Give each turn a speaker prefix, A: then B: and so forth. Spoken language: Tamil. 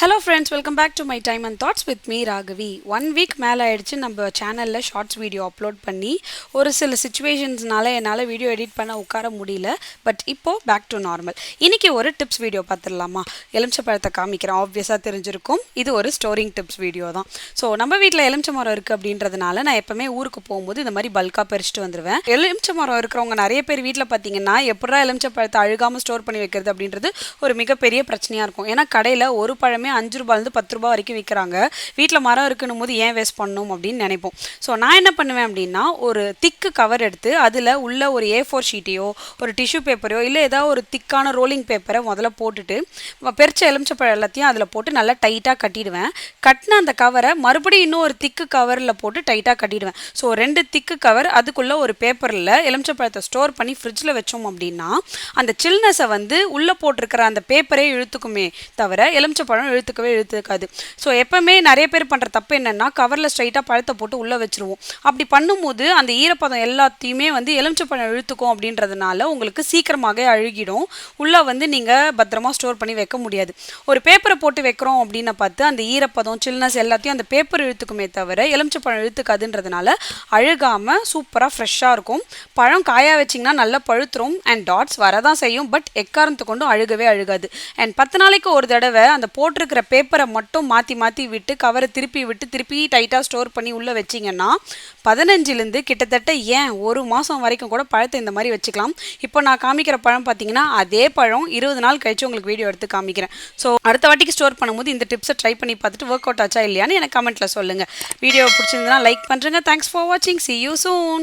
A: Hello friends, welcome back to my time and thoughts with me Ragavi. 1 week மேல ஆயிடுச்சு நம்ம சேனல்ல ஷார்ட்ஸ் வீடியோ அப்லோட் பண்ணி ஒரு சில சிச்சுவேஷன்ஸ்னால என்னால வீடியோ எடிட் பண்ண உட்கார முடியல. பட் இப்போ பேக் டு நார்மல். இன்னைக்கு ஒரு டிப்ஸ் வீடியோ பார்த்துடலாமா? எலுமிச்சை பழத்தை காமிக்கிறேன். ஆப்வியஸா தெரிஞ்சிருக்கும். இது ஒரு ஸ்டோரிங் டிப்ஸ் வீடியோ தான். ஸோ நம்ம வீட்டில் எலுமிச்சை மரம் இருக்கு அப்படின்றதுனால நான் எப்பவுமே ஊருக்கு போகும்போது இந்த மாதிரி பல்கா பறிச்சுட்டு வந்துடுவேன். எலுமிச்சை மரம் இருக்கிறவங்க நிறைய பேர் வீட்டில் பார்த்தீங்கன்னா எப்படா எலுமிச்சை பழத்தை அழுகாம ஸ்டோர் பண்ணி வைக்கிறது அப்படின்றது ஒரு மிகப்பெரிய பிரச்சனையா இருக்கும். ஏன்னா கடையில் ஒரு பழமே 5 ரூபாயிலிருந்து 10 ரூபாய் வரைக்கும் விற்கிறாங்க. வீட்டில் மரம் இருக்குன்னு போது ஏன் வேஸ்ட் பண்ணணும் அப்படின்னு நினைப்போம். ஸோ நான் என்ன பண்ணுவேன் அப்படின்னா ஒரு திக்கு கவர் எடுத்து அதில் உள்ள ஒரு A4 ஷீட்டையோ ஒரு டிஷ்யூ பேப்பரையோ இல்லை ஏதாவது ஒரு திக்கான ரோலிங் பேப்பரை முதல்ல போட்டுட்டு பெருச்ச எலுமிச்சப்பழம் எல்லாத்தையும் அதில் போட்டு நல்லா டைட்டாக கட்டிடுவேன். கட்டின அந்த கவரை மறுபடியும் இன்னும் ஒரு திக்கு கவரில் போட்டு டைட்டாக கட்டிடுவேன். ஸோ 2 திக்கு கவர் அதுக்குள்ளே ஒரு பேப்பரில் எலுமிச்சப்பழத்தை ஸ்டோர் பண்ணி ஃப்ரிட்ஜில் வச்சோம் அப்படின்னா அந்த சில்னஸை வந்து உள்ளே போட்டிருக்கிற அந்த பேப்பரே இழுத்துக்குமே தவிர எலுமிச்சப்பழம் இழுத்துக்காது. ஸோ எப்பவுமே நிறைய பேர் பண்ணுற தப்பு என்னன்னா கவரில் ஸ்ட்ரைட்டாக பழத்தை போட்டு உள்ளே வச்சிருவோம். அப்படி பண்ணும்போது அந்த ஈரப்பதம் எல்லாத்தையுமே வந்து எலுமிச்சப்பழம் இழுத்துக்கும் அப்படின்றதுனால உங்களுக்கு சீக்கிரமாக அழுகிடும். உள்ளே வந்து நீங்கள் பத்திரமா ஸ்டோர் பண்ணி வைக்க முடியாது. ஒரு பேப்பரை போட்டு வைக்கிறோம் அப்படின்னு பார்த்து அந்த ஈரப்பதம் சில்னஸ் எல்லாத்தையும் அந்த பேப்பர் இழுத்துக்குமே தவிர எலுமிச்சப்பழம் இழுத்துக்காதுன்றதுனால அழுகாமல் சூப்பராக ஃப்ரெஷ்ஷாக இருக்கும். பழம் காயா வச்சிங்கன்னா நல்லா பழுத்துரும் அண்ட் டாட்ஸ் வரதான் செய்யும். பட் எக்காரணத்தை கொண்டும் அழுகவே அழுகாது. அண்ட் 10 நாளைக்கு ஒரு தடவை அந்த போட்டிருக்கிற பேப்பரை மட்டும் மாற்றி விட்டு கவரை திருப்பி டைட்டாக ஸ்டோர் பண்ணி உள்ளே வச்சிங்கன்னா 15லேருந்து கிட்டத்தட்ட ஏன் 1 மாதம் வரைக்கும் கூட பழத்தை இந்த மாதிரி வச்சுக்கலாம். இப்போ நான் காமிக்கிற பழம் பார்த்தீங்கன்னா அதே பழம் 20 நாள் கழிச்சு உங்களுக்கு வீடியோ எடுத்து காமிக்கிறேன். ஸோ அடுத்த வாட்டிக்கு ஸ்டோர் பண்ணும்போது இந்த டிப்ஸை ட்ரை பண்ணி பார்த்துட்டு ஒர்க் அவுட் ஆச்சா இல்லையான்னு எனக்கு கமெண்ட்டில் சொல்லுங்கள். வீடியோ பிடிச்சிருந்ததுன்னா லைக் பண்ணுறேங்க. தேங்க்ஸ் ஃபார் வாட்சிங். See you soon.